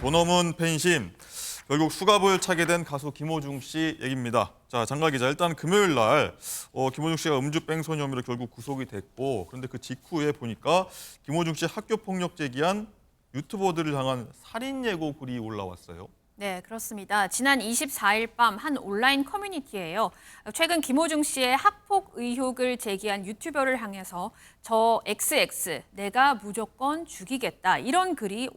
돈 없는 팬심, 결국 수갑을 차게 된 가수 김호중 씨 얘기입니다. 자, 장가 기자, 일단 금요일 날 김호중 씨가 음주 뺑소니 혐의로 결국 구속이 됐고, 그런데 그 직후에 보니까 김호중 씨 학교 폭력 제기한 유튜버들을 향한 살인 예고 글이 올라왔어요. 네, 그렇습니다. 지난 24일 밤 한 온라인 커뮤니티에요. 최근 김호중 씨의 학폭 의혹을 제기한 유튜버를 향해서 저 XX, 내가 무조건 죽이겠다, 이런 글이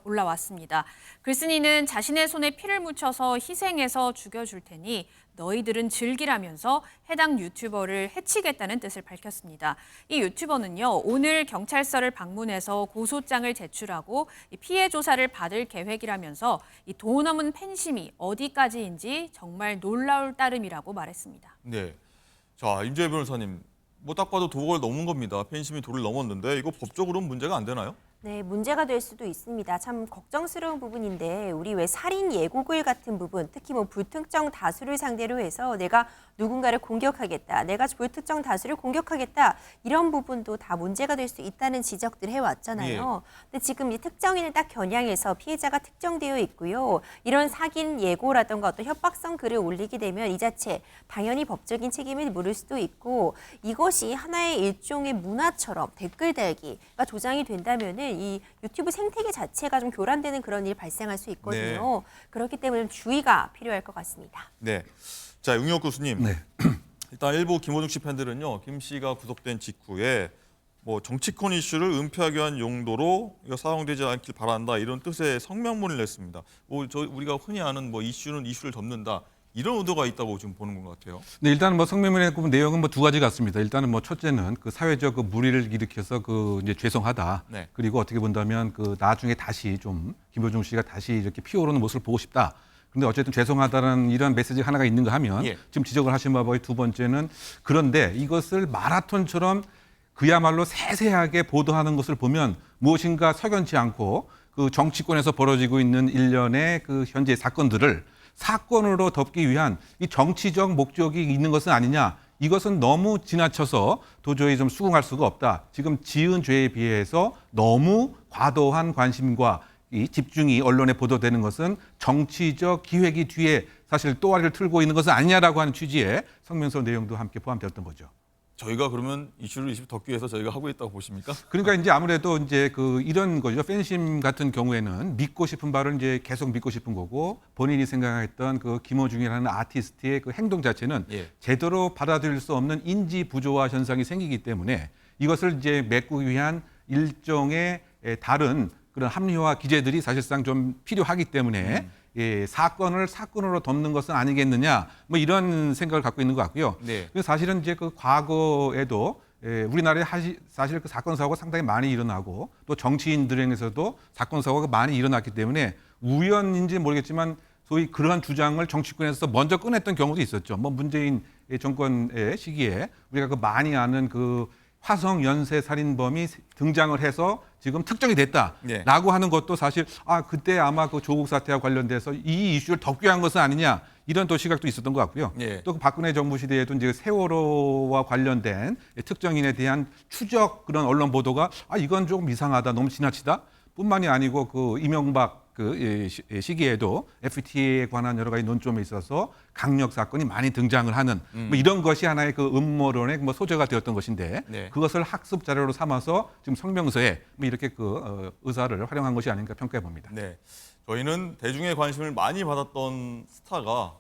올라왔습니다. 글쓴이는 자신의 손에 피를 묻혀서 희생해서 죽여줄 테니 너희들은 즐기라면서 해당 유튜버를 해치겠다는 뜻을 밝혔습니다. 이 유튜버는요, 오늘 경찰서를 방문해서 고소장을 제출하고 피해 조사를 받을 계획이라면서 이 돈 없는 팬심이 어디까지인지 정말 놀라울 따름이라고 말했습니다. 네. 자, 임재희 변호사님, 뭐 딱 봐도 도를 넘은 겁니다. 팬심이 도를 넘었는데 이거 법적으로는 문제가 안 되나요? 네, 문제가 될 수도 있습니다. 참 걱정스러운 부분인데 우리 왜 살인 예고글 같은 부분, 특히 뭐 불특정 다수를 상대로 해서 내가 누군가를 공격하겠다, 내가 불특정 다수를 공격하겠다, 이런 부분도 다 문제가 될 수 있다는 지적들 해왔잖아요. 근데 지금 이 특정인을 딱 겨냥해서 피해자가 특정되어 있고요. 이런 사긴 예고라든가 어떤 협박성 글을 올리게 되면 이 자체 당연히 법적인 책임을 물을 수도 있고, 이것이 하나의 일종의 문화처럼 댓글 달기가 조장이 된다면은 이 유튜브 생태계 자체가 좀 교란되는 그런 일이 발생할 수 있거든요. 그렇기 때문에 주의가 필요할 것 같습니다. 네. 자, 응혁 교수님. 네. 일단 일부 김호중 씨 팬들은요, 김 씨가 구속된 직후에 뭐 정치권 이슈를 은폐하기 위한 용도로 이거 사용되지 않길 바란다, 이런 뜻의 성명문을 냈습니다. 우리가 흔히 아는 뭐 이슈는 이슈를 덮는다, 이런 의도가 있다고 지금 보는 것 같아요. 네, 일단 뭐 성명문의 내용은 뭐 두 가지 같습니다. 일단은 뭐 첫째는 그 사회적 그 물의를 일으켜서 그 이제 죄송하다. 네. 그리고 어떻게 본다면 그 나중에 다시 좀 김호중 씨가 다시 이렇게 피어오르는 모습을 보고 싶다. 근데 어쨌든 죄송하다는 이런 메시지가 하나가 있는가 하면 지금 지적을 하신 바와 두 번째는, 그런데 이것을 마라톤처럼 그야말로 세세하게 보도하는 것을 보면 무엇인가 석연치 않고 그 정치권에서 벌어지고 있는 일련의 그 현재 사건들을 사건으로 덮기 위한 이 정치적 목적이 있는 것은 아니냐. 이것은 너무 지나쳐서 도저히 좀 수긍할 수가 없다. 지금 지은 죄에 비해서 너무 과도한 관심과 이 집중이 언론에 보도되는 것은 정치적 기획이 뒤에 사실 또아리를 틀고 있는 것은 아니냐라고 하는 취지의 성명서 내용도 함께 포함되었던 거죠. 저희가 그러면 이슈를 덮기 위해서 저희가 하고 있다고 보십니까? 그러니까 이제 아무래도 이제 그 이런 거죠. 팬심 같은 경우에는 믿고 싶은 바를 이제 계속 믿고 싶은 거고, 본인이 생각했던 그 김호중이라는 아티스트의 그 행동 자체는 제대로 받아들일 수 없는 인지 부조화 현상이 생기기 때문에 이것을 이제 메꾸기 위한 일종의 다른 그런 합리화 기제들이 사실상 좀 필요하기 때문에 사건을 사건으로 덮는 것은 아니겠느냐, 뭐 이런 생각을 갖고 있는 것 같고요. 그래서 사실은 이제 그 과거에도 우리나라에 사실 그 사건 사고가 상당히 많이 일어나고 또 정치인들에게서도 사건 사고가 많이 일어났기 때문에 우연인지 모르겠지만 소위 그러한 주장을 정치권에서 먼저 꺼냈던 경우도 있었죠. 뭐 문재인 정권의 시기에 우리가 그 많이 아는 그 화성 연쇄 살인범이 등장을 해서 지금 특정이 됐다라고 하는 것도 사실 그때 아마 그 조국 사태와 관련돼서 이 이슈를 덮기 위한 것은 아니냐, 이런 또 시각도 있었던 것 같고요. 또 그 박근혜 정부 시대에도 이제 세월호와 관련된 특정인에 대한 추적 그런 언론 보도가 이건 조금 이상하다, 너무 지나치다. 뿐만이 아니고 그 이명박 그 시기에도 FTA에 관한 여러 가지 논점에 있어서 강력 사건이 많이 등장을 하는 뭐 이런 것이 하나의 그 음모론의 뭐 소재가 되었던 것인데 그것을 학습 자료로 삼아서 지금 성명서에 뭐 이렇게 그 의사를 활용한 것이 아닌가 평가해 봅니다. 네, 저희는 대중의 관심을 많이 받았던 스타가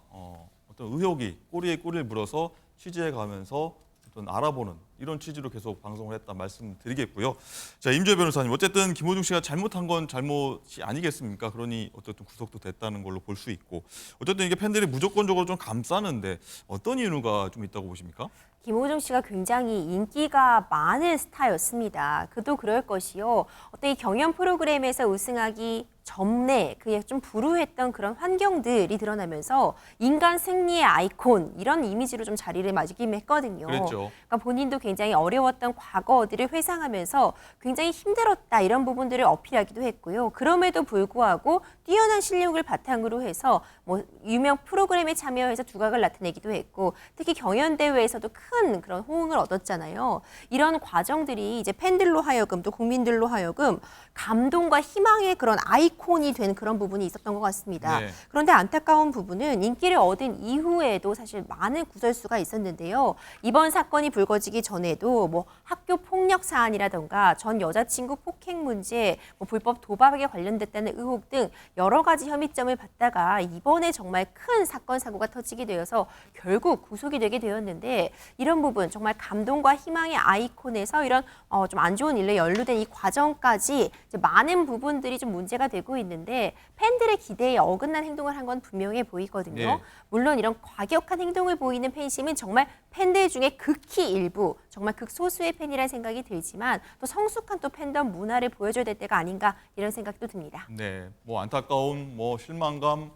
어떤 의혹이 꼬리에 꼬리를 물어서 취재해 가면서 어떤 알아보는 이런 취지로 계속 방송을 했다 말씀드리겠고요. 자, 임재 변호사님, 어쨌든 김호중 씨가 잘못한 건 잘못이 아니겠습니까? 그러니 어쨌든 구속도 됐다는 걸로 볼 수 있고, 어쨌든 이게 팬들이 무조건적으로 좀 감싸는데 어떤 이유가 좀 있다고 보십니까? 김호중 씨가 굉장히 인기가 많은 스타였습니다. 그도 그럴 것이요. 어떤 이 경연 프로그램에서 우승하기 전에 그에 좀 불우했던 그런 환경들이 드러나면서 인간 승리의 아이콘, 이런 이미지로 좀 자리를 맞기도 했거든요. 그랬죠. 그러니까 본인도 굉장히 어려웠던 과거들을 회상하면서 굉장히 힘들었다, 이런 부분들을 어필하기도 했고요. 그럼에도 불구하고 뛰어난 실력을 바탕으로 해서 뭐 뭐 유명 프로그램에 참여해서 두각을 나타내기도 했고 특히 경연대회에서도 큰 그런 호응을 얻었잖아요. 이런 과정들이 이제 팬들로 하여금 또 국민들로 하여금 감동과 희망의 그런 아이콘이 된 그런 부분이 있었던 것 같습니다. 네. 그런데 안타까운 부분은 인기를 얻은 이후에도 사실 많은 구설수가 있었는데요. 이번 사건이 불거지기 전에도 뭐 학교 폭력 사안이라던가 전 여자친구 폭행 문제, 뭐 불법 도박에 관련됐다는 의혹 등 여러 가지 혐의점을 받다가 이번에 정말 큰 사건 사고가 터지게 되어서 결국 구속이 되게 되었는데 이런 부분 정말 감동과 희망의 아이콘에서 이런 좀 안 좋은 일에 연루된 이 과정까지 이제 많은 부분들이 좀 문제가 되고 있는데 팬들의 기대에 어긋난 행동을 한 건 분명해 보이거든요. 네. 물론 이런 과격한 행동을 보이는 팬심은 정말 팬들 중에 극히 일부, 정말 극소수의 팬이라는 생각이 들지만 또 성숙한 또 팬덤 문화를 보여줘야 될 때가 아닌가 이런 생각도 듭니다. 네, 뭐 안타까움, 뭐 실망감,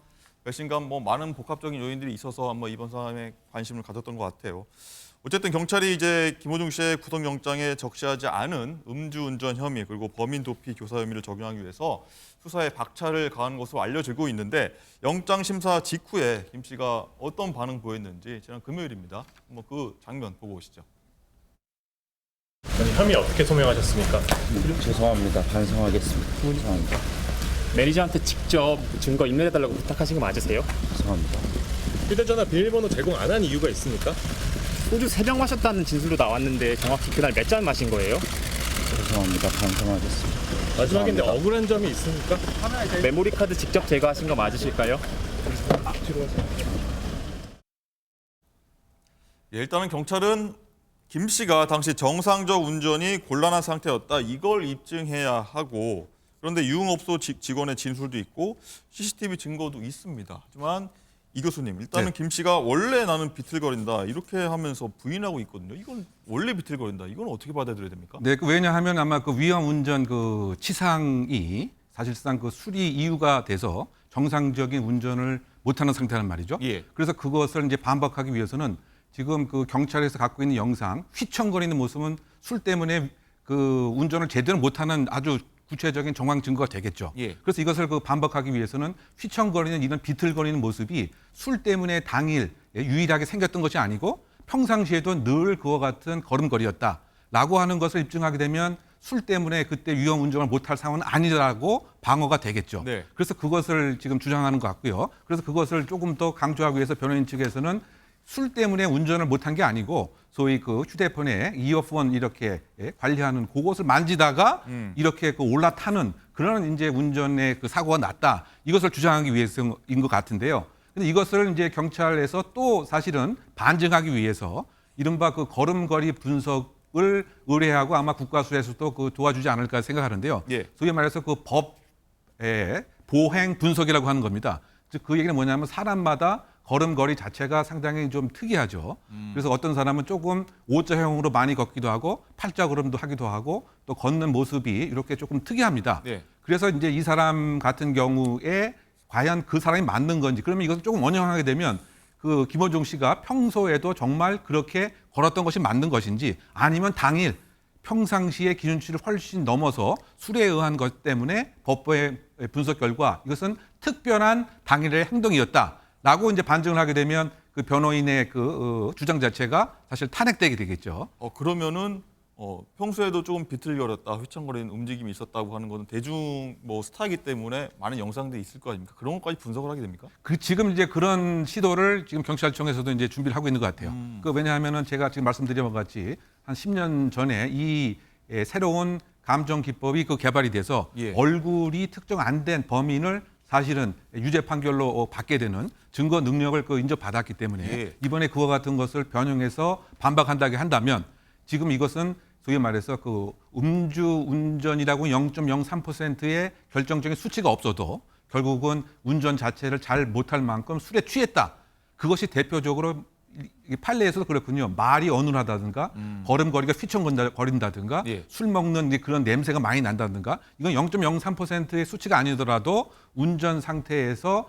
배신감, 뭐 많은 복합적인 요인들이 있어서 한번 이번 사안에 관심을 가졌던 것 같아요. 어쨌든 경찰이 이제 김호중 씨의 구속영장에 적시하지 않은 음주운전 혐의 그리고 범인 도피 교사 혐의를 적용하기 위해서 수사에 박차를 가한 것으로 알려지고 있는데 영장 심사 직후에 김 씨가 어떤 반응 보였는지 지난 금요일입니다. 한번 그 장면 보고 오시죠. 아니, 혐의 어떻게 소명하셨습니까? 죄송합니다. 반성하겠습니다. 죄송합니다. 매니저한테 직접 증거 인멸해달라고 부탁하신 거 맞으세요? 죄송합니다. 휴대전화 비밀번호 제공 안 한 이유가 있습니까? 소주 3병 마셨다는 진술도 나왔는데 정확히 그날 몇 잔 마신 거예요? 죄송합니다. 반성하겠습니다. 마지막인데 죄송합니다. 억울한 점이 있습니까? 메모리 카드 직접 제거하신 거 맞으실까요? 예, 일단은 경찰은 김 씨가 당시 정상적 운전이 곤란한 상태였다. 이걸 입증해야 하고 그런데 유흥업소 직원의 진술도 있고 CCTV 증거도 있습니다. 하지만 이 교수님, 일단은 네. 김 씨가 원래 나는 비틀거린다 이렇게 하면서 부인하고 있거든요. 이건 원래 비틀거린다. 이건 어떻게 받아들여야 됩니까? 네, 왜냐하면 아마 그 위험 운전 그 치상이 사실상 그 수리 이유가 돼서 정상적인 운전을 못하는 상태란 말이죠. 예. 그래서 그것을 이제 반박하기 위해서는 지금 그 경찰에서 갖고 있는 영상 휘청거리는 모습은 술 때문에 그 운전을 제대로 못하는 아주 구체적인 정황 증거가 되겠죠. 예. 그래서 이것을 그 반박하기 위해서는 휘청거리는 이런 비틀거리는 모습이 술 때문에 당일 유일하게 생겼던 것이 아니고 평상시에도 늘 그와 같은 걸음걸이였다라고 하는 것을 입증하게 되면 술 때문에 그때 위험 운전을 못할 상황은 아니라고 방어가 되겠죠. 네. 그래서 그것을 지금 주장하는 것 같고요. 그래서 그것을 조금 더 강조하기 위해서 변호인 측에서는 술 때문에 운전을 못한 게 아니고 소위 그 휴대폰에 이어폰 이렇게 관리하는 그것을 만지다가 이렇게 그 올라타는 그런 이제 운전의 그 사고가 났다. 이것을 주장하기 위해서인 것 같은데요. 근데 이것을 이제 경찰에서 또 사실은 반증하기 위해서 이른바 그 걸음걸이 분석을 의뢰하고 아마 국가수에서도 그 도와주지 않을까 생각하는데요. 예. 소위 말해서 그 법의 보행 분석이라고 하는 겁니다. 즉 그 얘기는 뭐냐면 사람마다 걸음걸이 자체가 상당히 좀 특이하죠. 그래서 어떤 사람은 조금 O자형으로 많이 걷기도 하고 팔자걸음도 하기도 하고 또 걷는 모습이 이렇게 조금 특이합니다. 네. 그래서 이제 이 사람 같은 경우에 과연 그 사람이 맞는 건지 그러면 이것을 조금 원형하게 되면 그 김호중 씨가 평소에도 정말 그렇게 걸었던 것이 맞는 것인지 아니면 당일 평상시의 기준치를 훨씬 넘어서 술에 의한 것 때문에 법의 분석 결과 이것은 특별한 당일의 행동이었다라고 이제 반증을 하게 되면 그 변호인의 그 주장 자체가 사실 탄핵되게 되겠죠. 그러면은 평소에도 조금 비틀거렸다, 휘청거리는 움직임이 있었다고 하는 것은 대중 뭐 스타이기 때문에 많은 영상들이 있을 거 아닙니까? 그런 것까지 분석을 하게 됩니까? 그 지금 이제 그런 시도를 지금 경찰청에서도 이제 준비를 하고 있는 것 같아요. 그 왜냐하면은 제가 지금 말씀드린 것 같이 한 10년 전에 이 새로운 감정 기법이 그 개발이 돼서 예. 얼굴이 특정 안 된 범인을 사실은 유죄 판결로 받게 되는 증거 능력을 그 인정받았기 때문에 예. 이번에 그와 같은 것을 변형해서 반박한다고 한다면 지금 이것은 소위 말해서 그 음주 운전이라고 0.03%의 결정적인 수치가 없어도 결국은 운전 자체를 잘 못할 만큼 술에 취했다. 그것이 대표적으로 이 판례에서도 그렇군요. 말이 어눌하다든가 걸음걸이가 휘청거린다든가 예. 술 먹는 그런 냄새가 많이 난다든가 이건 0.03%의 수치가 아니더라도 운전 상태에서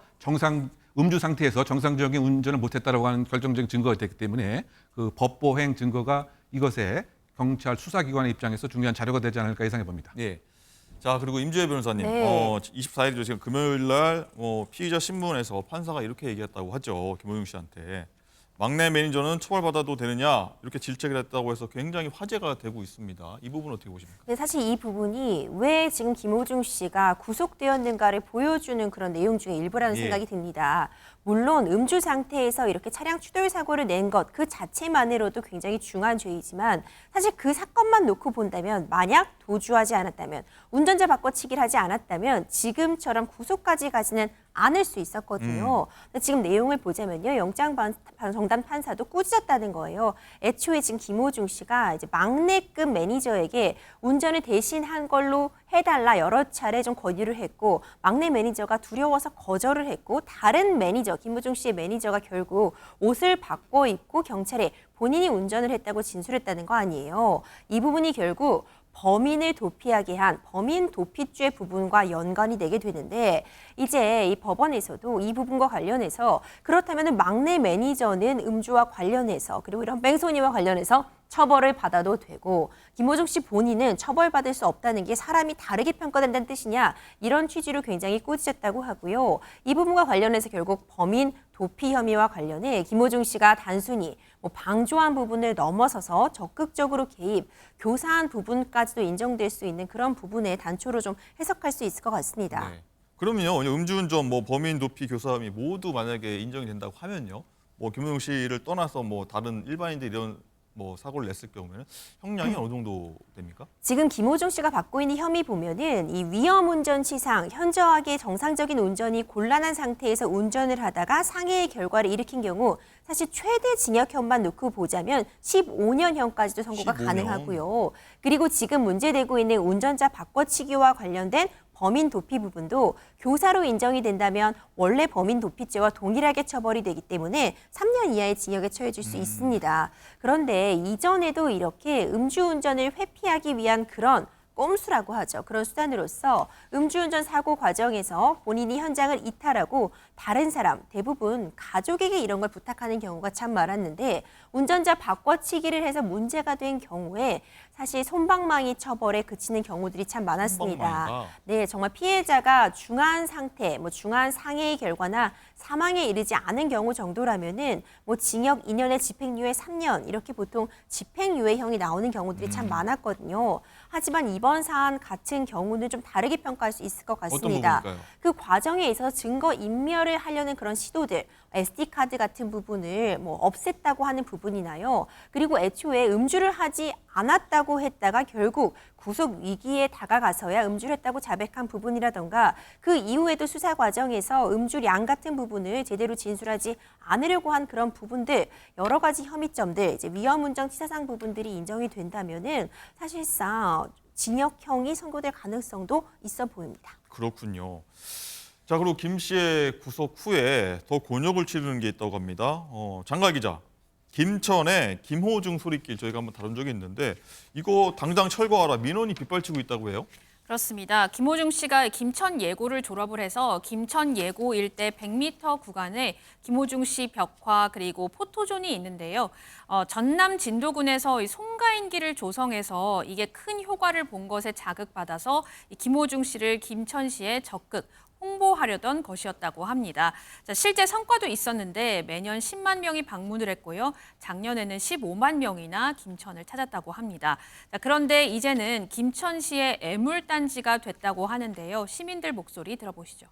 음주 상태에서 정상적인 운전을 못했다라고 하는 결정적인 증거가 됐기 때문에 그 법보행 증거가 이것에 경찰 수사기관의 입장에서 중요한 자료가 되지 않을까 예상해 봅니다. 예. 자, 그리고 임주혜 변호사님, 네. 24일이죠. 지금 금요일 날 피의자 신문에서 판사가 이렇게 얘기했다고 하죠. 김호중 씨한테. 막내 매니저는 처벌받아도 되느냐 이렇게 질책을 했다고 해서 굉장히 화제가 되고 있습니다. 이 부분 어떻게 보십니까? 근데 사실 이 부분이 왜 지금 김호중 씨가 구속되었는가를 보여주는 그런 내용 중에 일부라는 예. 생각이 듭니다. 물론 음주 상태에서 이렇게 차량 추돌 사고를 낸 것 그 자체만으로도 굉장히 중한 죄이지만 사실 그 사건만 놓고 본다면 만약 도주하지 않았다면 운전자 바꿔치기를 하지 않았다면 지금처럼 구속까지 가지는 않을 수 있었거든요. 근데 지금 내용을 보자면요. 영장 정단 판사도 꾸짖었다는 거예요. 애초에 지금 김호중 씨가 이제 막내급 매니저에게 운전을 대신한 걸로 해달라 여러 차례 좀 건의를 했고 막내 매니저가 두려워서 거절을 했고 다른 매니저, 김호중 씨의 매니저가 결국 옷을 바꿔 입고 경찰에 본인이 운전을 했다고 진술했다는 거 아니에요. 이 부분이 결국 범인을 도피하게 한 범인 도피죄 부분과 연관이 되게 되는데 이제 이 법원에서도 이 부분과 관련해서 그렇다면 막내 매니저는 음주와 관련해서 그리고 이런 뺑소니와 관련해서 처벌을 받아도 되고 김호중 씨 본인은 처벌받을 수 없다는 게 사람이 다르게 평가된다는 뜻이냐 이런 취지로 굉장히 꾸짖었다고 하고요. 이 부분과 관련해서 결국 범인 도피 혐의와 관련해 김호중 씨가 단순히 방조한 부분을 넘어서서 적극적으로 개입, 교사한 부분까지도 인정될 수 있는 그런 부분의 단초로 좀 해석할 수 있을 것 같습니다. 네. 그러면요, 음주운전, 범인 도피, 교사 혐의 모두 만약에 인정이 된다고 하면요, 김호중 씨를 떠나서 다른 일반인들 이런 사고를 냈을 경우에는 형량이 어느 정도 됩니까? 지금 김호중 씨가 받고 있는 혐의 보면은 이 위험운전치상, 현저하게 정상적인 운전이 곤란한 상태에서 운전을 하다가 상해의 결과를 일으킨 경우 사실 최대 징역형만 놓고 보자면 15년형까지도 선고가 15년. 가능하고요. 그리고 지금 문제되고 있는 운전자 바꿔치기와 관련된 범인 도피 부분도 교사로 인정이 된다면 원래 범인 도피죄와 동일하게 처벌이 되기 때문에 3년 이하의 징역에 처해질 수 있습니다. 그런데 이전에도 이렇게 음주운전을 회피하기 위한 그런 꼼수라고 하죠. 그런 수단으로서 음주운전 사고 과정에서 본인이 현장을 이탈하고 다른 사람, 대부분 가족에게 이런 걸 부탁하는 경우가 참 많았는데 운전자 바꿔치기를 해서 문제가 된 경우에 사실 솜방망이 처벌에 그치는 경우들이 참 많았습니다. 솜방망이가? 네, 정말 피해자가 중한 상태, 중한 상해의 결과나 사망에 이르지 않은 경우 정도라면은 징역 2년에 집행유예 3년 이렇게 보통 집행유예형이 나오는 경우들이 참 많았거든요. 하지만 이번 사안 같은 경우는 좀 다르게 평가할 수 있을 것 같습니다. 어떤 부분일까요? 그 과정에 있어서 증거 인멸을 하려는 그런 시도들, SD카드 같은 부분을 없앴다고 하는 부분이나요. 그리고 애초에 음주를 하지 않았다고 했다가 결국 구속 위기에 다가가서야 음주를 했다고 자백한 부분이라던가 그 이후에도 수사 과정에서 음주량 같은 부분을 제대로 진술하지 않으려고 한 그런 부분들 여러 가지 혐의점들 이제 위험운전 치사상 부분들이 인정이 된다면은 사실상 징역형이 선고될 가능성도 있어 보입니다. 그렇군요. 자, 그리고 김 씨의 구속 후에 더 곤욕을 치르는 게 있다고 합니다. 장가 기자, 김천의 김호중 소리길 저희가 한번 다룬 적이 있는데 이거 당장 철거하라 민원이 빗발치고 있다고 해요? 그렇습니다. 김호중 씨가 김천 예고를 졸업을 해서 김천 예고 일대 100m 구간에 김호중 씨 벽화 그리고 포토존이 있는데요. 전남 진도군에서 이 송가인길을 조성해서 이게 큰 효과를 본 것에 자극받아서 이 김호중 씨를 김천시에 적극 홍보하려던 것이었다고 합니다. 자, 실제 성과도 있었는데 매년 10만 명이 방문을 했고요. 작년에는 15만 명이나 김천을 찾았다고 합니다. 자, 그런데 이제는 김천시의 애물단지가 됐다고 하는데요. 시민들 목소리 들어보시죠.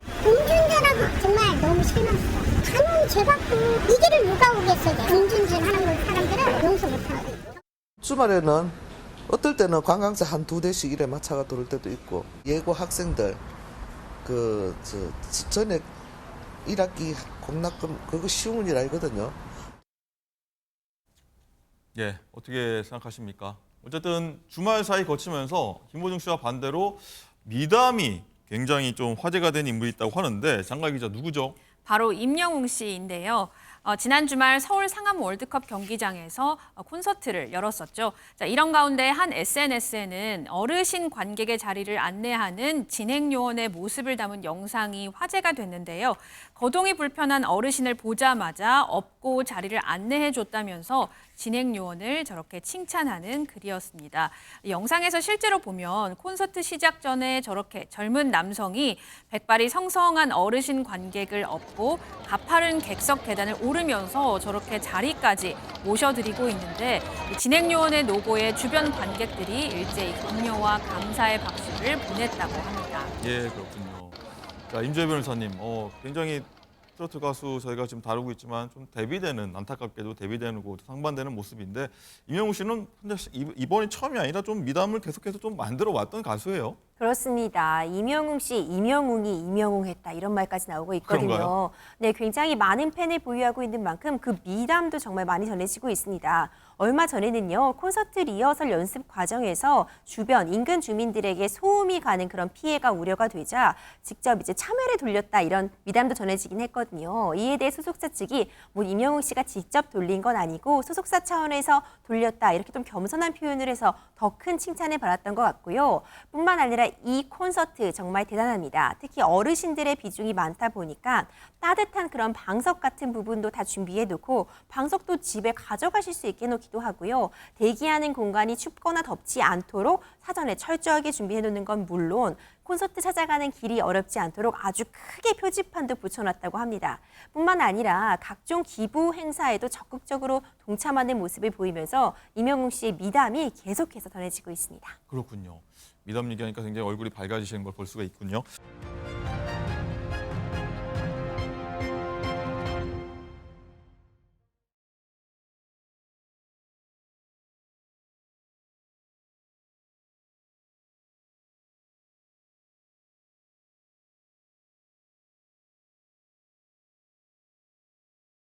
음주운전하고 정말 너무 심했어. 간혹 죄받고 이 길을 누가 오겠어요. 음주운전 하는 사람들은 용서 못하고. 주말에는 어떨 때는 관광차 한 2대씩 이래 마차가 돌을 때도 있고 예고 학생들 전에 1학기 공납금 그거 쉬운 일 아니거든요. 예, 어떻게 생각하십니까? 어쨌든 주말 사이 거치면서 김호중 씨와 반대로 미담이 굉장히 좀 화제가 된 인물이 있다고 하는데 장가 기자 누구죠? 바로 임영웅 씨인데요. 지난 주말 서울 상암 월드컵 경기장에서 콘서트를 열었었죠. 자, 이런 가운데 한 SNS에는 어르신 관객의 자리를 안내하는 진행 요원의 모습을 담은 영상이 화제가 됐는데요. 거동이 불편한 어르신을 보자마자 업고 자리를 안내해 줬다면서 진행 요원을 저렇게 칭찬하는 글이었습니다. 영상에서 실제로 보면 콘서트 시작 전에 저렇게 젊은 남성이 백발이 성성한 어르신 관객을 업고 가파른 객석 계단을 오르면서 저렇게 자리까지 모셔드리고 있는데 진행 요원의 노고에 주변 관객들이 일제히 격려와 감사의 박수를 보냈다고 합니다. 예, 그렇군요. 자, 임주혜 변호사님, 굉장히 트로트 가수 저희가 지금 다루고 있지만 좀 대비되는, 안타깝게도 대비되고 상반되는 모습인데 임영웅 씨는 근데 이번이 처음이 아니라 좀 미담을 계속해서 좀 만들어 왔던 가수예요. 그렇습니다. 임영웅 씨, 임영웅이 임영웅했다 이런 말까지 나오고 있거든요. 그런가요? 네, 굉장히 많은 팬을 보유하고 있는 만큼 그 미담도 정말 많이 전해지고 있습니다. 얼마 전에는요, 콘서트 리허설 연습 과정에서 주변 인근 주민들에게 소음이 가는 그런 피해가 우려가 되자 직접 이제 참외를 돌렸다 이런 미담도 전해지긴 했거든요. 이에 대해 소속사 측이 뭐 임영웅 씨가 직접 돌린 건 아니고 소속사 차원에서 돌렸다 이렇게 좀 겸손한 표현을 해서 더 큰 칭찬을 받았던 것 같고요. 뿐만 아니라 이 콘서트 정말 대단합니다. 특히 어르신들의 비중이 많다 보니까 따뜻한 그런 방석 같은 부분도 다 준비해 놓고 방석도 집에 가져가실 수 있게 놓기도 하고요. 대기하는 공간이 춥거나 덥지 않도록 사전에 철저하게 준비해 놓는 건 물론 콘서트 찾아가는 길이 어렵지 않도록 아주 크게 표지판도 붙여놨다고 합니다. 뿐만 아니라 각종 기부 행사에도 적극적으로 동참하는 모습을 보이면서 임영웅 씨의 미담이 계속해서 전해지고 있습니다. 그렇군요. 미담 얘기하니까 굉장히 얼굴이 밝아지시는 걸 볼 수가 있군요.